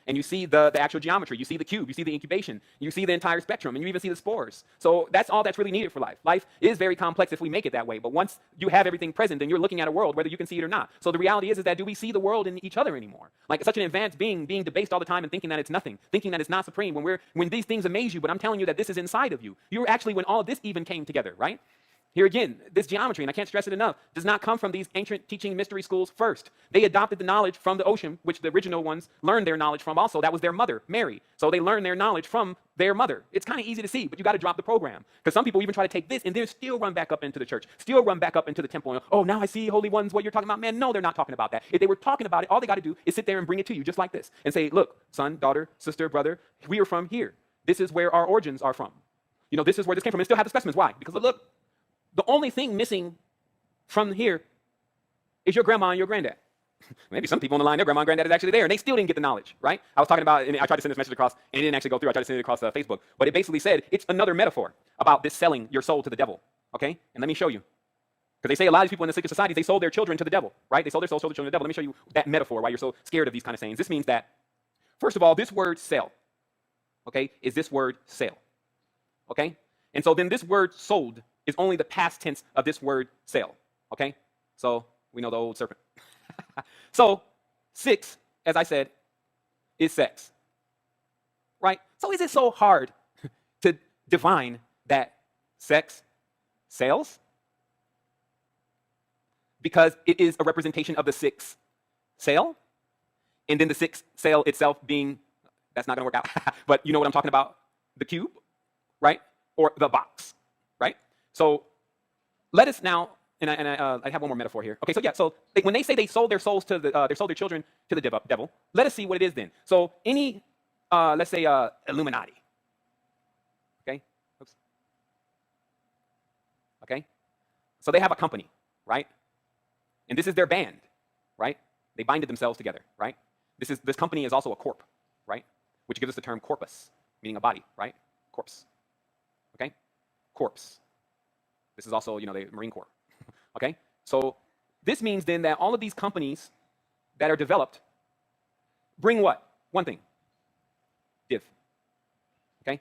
And you see the actual geometry. You see the cube. You see the incubation. You see the entire spectrum. And you even see the spores. So that's all that's really needed for life. Life is very complex if we make it that way. But once you have everything present, then you're looking at a world, whether you can see it or not. So the reality is that do we see the world in each other anymore? Like such an advanced being debased all the time and thinking that it's nothing, thinking that it's not supreme, when these things amaze you, but I'm telling you that this is inside of you. You're actually, when all of this even came together, right? Here again, this geometry, and I can't stress it enough, does not come from these ancient teaching mystery schools first. They adopted the knowledge from the ocean, which the original ones learned their knowledge from also. That was their mother, Mary. So they learned their knowledge from their mother. It's kind of easy to see, but you got to drop the program. Because some people even try to take this and then still run back up into the church, still run back up into the temple. And, oh, now I see, holy ones, what you're talking about. Man, no, they're not talking about that. If they were talking about it, all they got to do is sit there and bring it to you just like this and say, look, son, daughter, sister, brother, we are from here. This is where our origins are from. You know, this is where this came from. And still have the specimens. Why? Because look, the only thing missing from here is your grandma and your granddad. Maybe some people on the line, their grandma and granddad is actually there, and they still didn't get the knowledge, right? I was talking about, and I tried to send this message across, and it didn't actually go through. I tried to send it across Facebook. But it basically said it's another metaphor about this selling your soul to the devil, okay? And let me show you. Because they say a lot of people in the secular societies, they sold their children to the devil, right? They sold their souls to the children to the devil. Let me show you that metaphor, why you're so scared of these kind of sayings. This means that, first of all, this word sell, okay, is this word sale, okay? And so then this word sold is only the past tense of this word sale, okay? So we know the old serpent. So 6, as I said, is sex, right? So is it so hard to define that sex sells? Because it is a representation of the 6 sale, and then the 6 sale itself being, that's not gonna work out, but you know what I'm talking about, the cube, right? Or the box, right? So let us now, and I have one more metaphor here. Okay, so yeah, so when they say they sold their souls to they sold their children to the devil, let us see what it is then. So any, let's say Illuminati, okay? Oops. Okay? So they have a company, right? And this is their band, right? They binded themselves together, right? This company is also a corp, right? Which gives us the term corpus, meaning a body, right? Corpse, okay? Corpse. This is also, you know, the Marine Corps, okay? So this means then that all of these companies that are developed bring what? One thing, div, okay?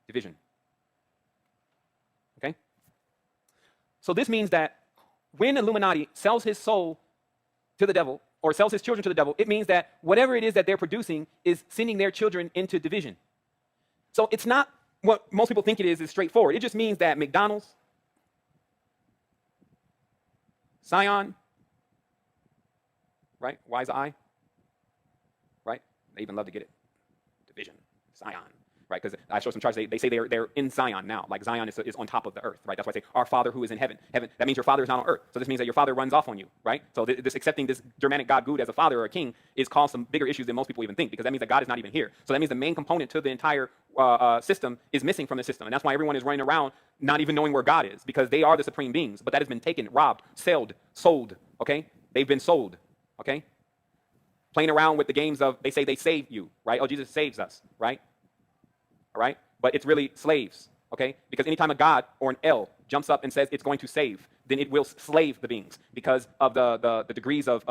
Division, okay? So this means that when Illuminati sells his soul to the devil or sells his children to the devil, it means that whatever it is that they're producing is sending their children into division. So it's not what most people think it is straightforward. It just means that McDonald's, Scion, right? Y's I, right? They even love to get it. Division, Scion, right? Because I show some charts. They say they're in Zion now. Like Zion is on top of the earth, right? That's why I say our Father who is in heaven. Heaven. That means your Father is not on earth. So this means that your Father runs off on you, right? So this accepting this Germanic God Gud as a father or a king is caused some bigger issues than most people even think, because that means that God is not even here. So that means the main component to the entire system is missing from the system, and that's why everyone is running around not even knowing where God is, because they are the supreme beings. But that has been taken, robbed, sold. Okay, they've been sold. Okay, playing around with the games of they say they save you, right? Oh, Jesus saves us, right? All right, but it's really slaves. Okay, because anytime a God or an El jumps up and says it's going to save, then it will slave the beings because of the degrees of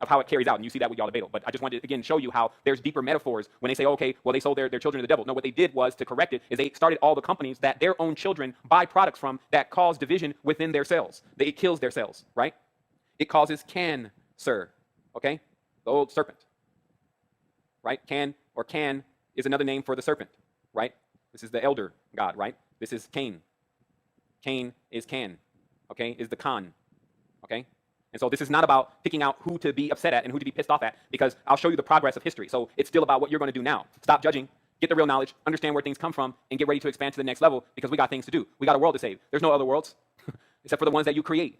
how it carries out. And you see that with y'all debate. But I just wanted to, again, show you how there's deeper metaphors when they say, okay, well, they sold their children to the devil. No, what they did was, to correct it, is they started all the companies that their own children buy products from that cause division within their cells. It kills their cells, right? It causes cancer, okay? The old serpent, right? Can is another name for the serpent, right? This is the elder god, right? This is Cain. Cain is Can, okay? Is the Khan, okay? And so this is not about picking out who to be upset at and who to be pissed off at, because I'll show you the progress of history. So it's still about what you're going to do now. Stop judging, get the real knowledge, understand where things come from, and get ready to expand to the next level, because we got things to do. We got a world to save. There's no other worlds except for the ones that you create.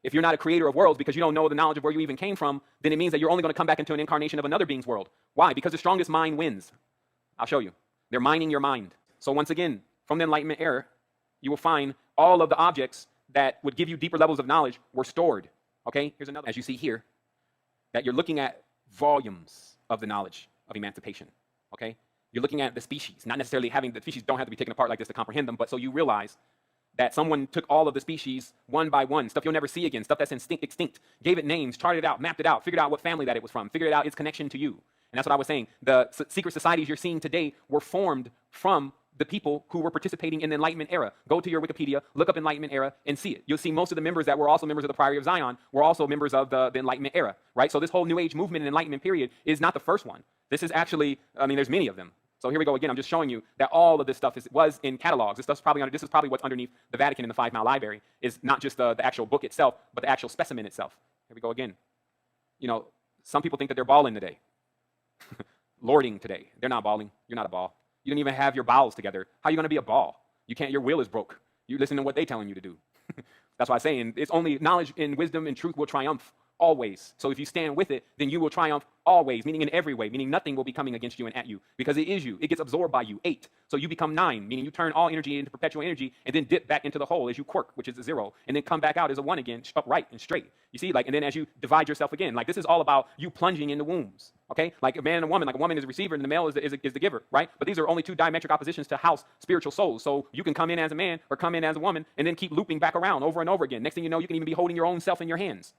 If you're not a creator of worlds because you don't know the knowledge of where you even came from, then it means that you're only going to come back into an incarnation of another being's world. Why? Because the strongest mind wins. I'll show you. They're mining your mind. So once again, from the Enlightenment era, you will find all of the objects that would give you deeper levels of knowledge were stored. Okay, here's another, as you see here, that you're looking at volumes of the knowledge of emancipation, okay? You're looking at the species, not necessarily having, the species don't have to be taken apart like this to comprehend them, but so you realize that someone took all of the species one by one, stuff you'll never see again, stuff that's extinct, gave it names, charted it out, mapped it out, figured out what family that it was from, figured out its connection to you. And that's what I was saying. The secret societies you're seeing today were formed from the people who were participating in the Enlightenment era. Go to your Wikipedia, look up Enlightenment era, and see it. You'll see most of the members that were also members of the Priory of Zion were also members of the Enlightenment era, right? So this whole New Age movement and Enlightenment period is not the first one. This is actually, I mean, there's many of them. So here we go again. I'm just showing you that all of this stuff was in catalogs. This is probably what's underneath the Vatican in the 5 Mile Library, is not just the actual book itself, but the actual specimen itself. Here we go again. You know, some people think that they're balling today. Lording today. They're not balling. You're not a ball. You don't even have your bowels together. How are you going to be a ball? You can't. Your will is broke. You listen to what they're telling you to do. That's why I'm saying it's only knowledge and wisdom and truth will triumph always. So if you stand with it, then you will triumph always, meaning in every way, meaning nothing will be coming against you and at you, because it is you. It gets absorbed by you. 8. So you become 9, meaning you turn all energy into perpetual energy and then dip back into the hole as you quirk, which is a 0, and then come back out as a 1 again, upright and straight. You see, like, and then as you divide yourself again, like this is all about you plunging into wombs. Okay, like a man and a woman, like a woman is a receiver and the male is the giver, right? But these are only 2 diametric oppositions to house spiritual souls. So you can come in as a man or come in as a woman and then keep looping back around over and over again. Next thing you know, you can even be holding your own self in your hands.